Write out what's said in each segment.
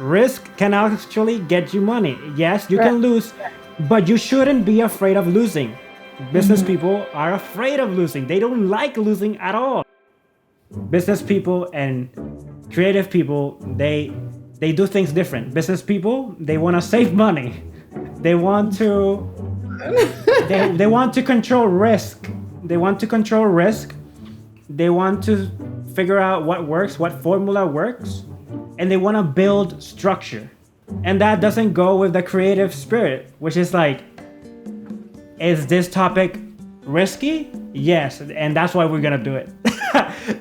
risk can actually get you money. Yes, you Right. can lose, but you shouldn't be afraid of losing. Business Mm-hmm. people are afraid of losing. They don't like losing at all. Business people and creative people, they do things different. Business people, they want to save money. They want to they want to control risk. They want to control risk. They want to figure out what works, what formula works, and they want to build structure. And that doesn't go with the creative spirit, which is like, is this topic risky? Yes, and that's why we're gonna do it.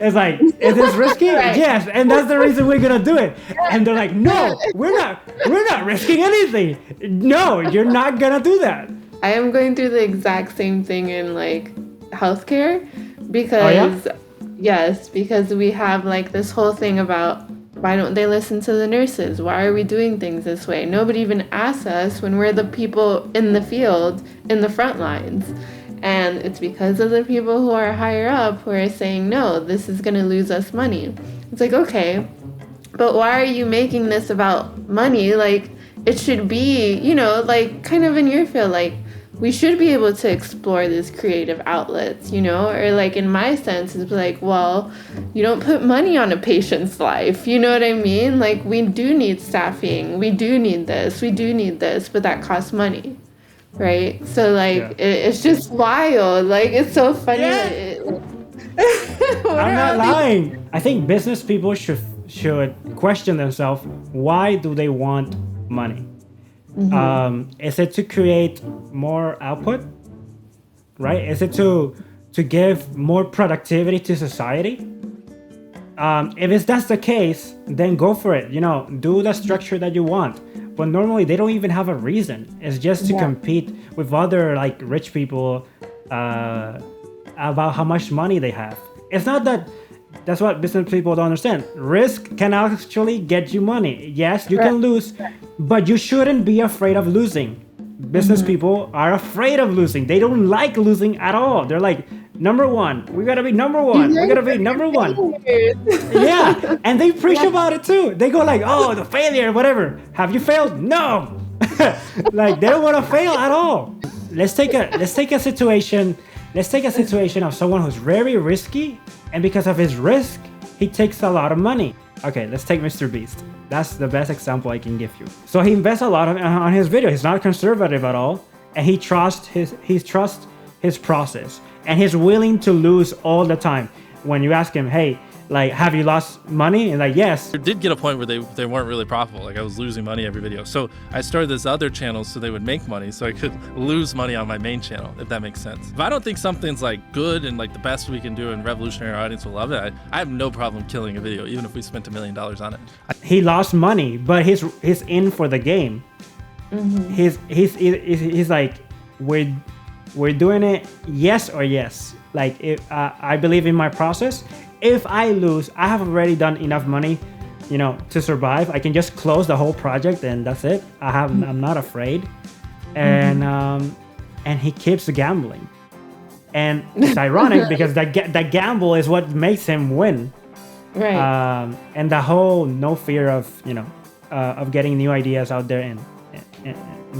It's like, is this risky? Right. Yes, and that's the reason we're gonna do it. And they're like, no, we're not risking anything. No, you're not gonna do that. I am going through the exact same thing in like healthcare because Oh yeah? yes, because we have like this whole thing about why don't they listen to the nurses? Why are we doing things this way? Nobody even asks us when we're the people in the field in the front lines. And it's because of the people who are higher up who are saying, no, this is going to lose us money. It's like, okay, but why are you making this about money? Like, it should be, you know, like kind of in your field, like we should be able to explore these creative outlets, you know, or like in my sense, it's like, well, you don't put money on a patient's life. You know what I mean? Like, we do need staffing. We do need this. We do need this, but that costs money. Right. So, like, Yeah. it's just wild. Like, it's so funny. Yeah. What I'm are not all these- lying. I think business people should question themselves. Why do they want money? Is it to create more output? Right? Is it to give more productivity to society? If that's the case, then go for it. You know, do the structure that you want. But normally they don't even have a reason. It's just to Yeah. compete with other like rich people about how much money they have. It's not that. That's what business people don't understand. Risk can actually get you money. Yes, you can lose, but you shouldn't be afraid of losing. Business people are afraid of losing. They don't like losing at all. They're like, number one, we gotta be number one. We gotta be number one. Yeah, and they preach about it too. They go like, "Oh, the failure, whatever. Have you failed? No." Like they don't want to fail at all. Let's take a situation. Let's take a situation of someone who's very risky, and because of his risk, he takes a lot of money. Okay, let's take Mr. Beast. That's the best example I can give you. So he invests a lot on his video. He's not conservative at all, and he trusts his process, and he's willing to lose all the time. When you ask him, "Hey, like, have you lost money?" And like, yes. There did get a point where they weren't really profitable. Like I was losing money every video. So I started this other channel so they would make money so I could lose money on my main channel, if that makes sense. If I don't think something's like good and like the best we can do and revolutionary, our audience will love it, I have no problem killing a video, even if we spent $1 million on it. He lost money, but he's in for the game. He's like, we're doing it, yes or yes. Like, if I believe in my process. If I lose, I have already done enough money, you know, to survive. I can just close the whole project and that's it. I'm not afraid. And he keeps gambling. And it's ironic because that gamble is what makes him win. Right. And the whole no fear of, you know, of getting new ideas out there and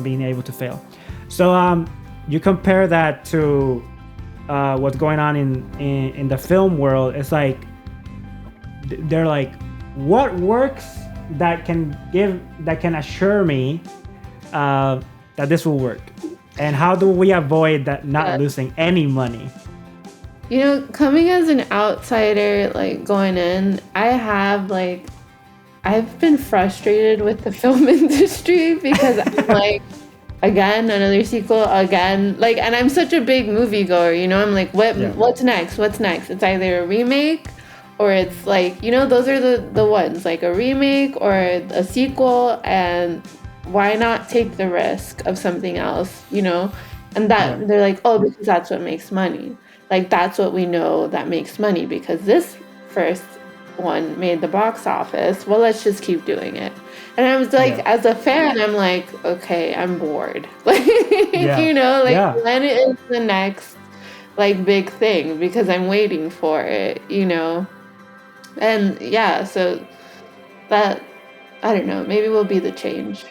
being able to fail. So you compare that to what's going on in the film world. It's like they're like, what works that can assure me that this will work, and how do we avoid that not losing any money? You know, coming as an outsider, like going in, I've been frustrated with the film industry because I'm like, again, another sequel, again, like, and I'm such a big moviegoer, you know, I'm like, what's next? It's either a remake or it's like, you know, those are the ones, like a remake or a sequel, and why not take the risk of something else, you know? And that they're like, oh, because that's what makes money. Like, that's what we know that makes money because this first one made the box office. Well, let's just keep doing it. And I was like, as a fan, I'm like, okay, I'm bored. Like, you know, like when is the next like big thing? Because I'm waiting for it, you know? And yeah, so that I don't know, maybe we'll be the change.